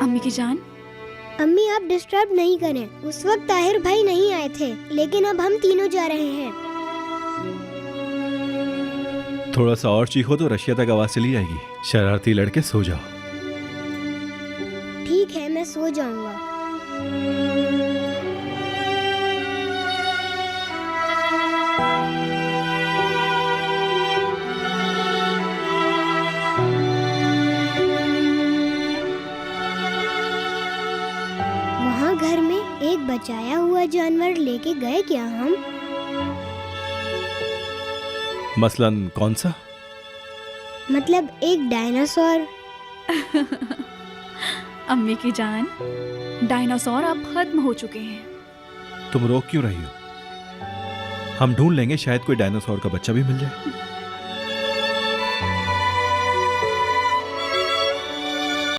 अम्मी की जान। अम्मी आप डिस्टर्ब नहीं करें। उस वक्त ताहिर भाई नहीं आए थे, लेकिन अब हम तीनों जा रहे हैं। थोड़ा सा और चीखो तो रशिया तक आवाज चली जाएगी। शरारती लड़के, सो जाओ। ठीक है, मैं सो जाऊंगा। वहाँ घर में एक बचाया हुआ जानवर लेके गए क्या हम? मसलन कौन सा? मतलब एक डायनासोर। अम्मी की जान, डायनासोर अब खत्म हो चुके हैं। तुम रोक क्यों रही हो? हम ढूंढ लेंगे, शायद कोई डायनासोर का बच्चा भी मिल जाए।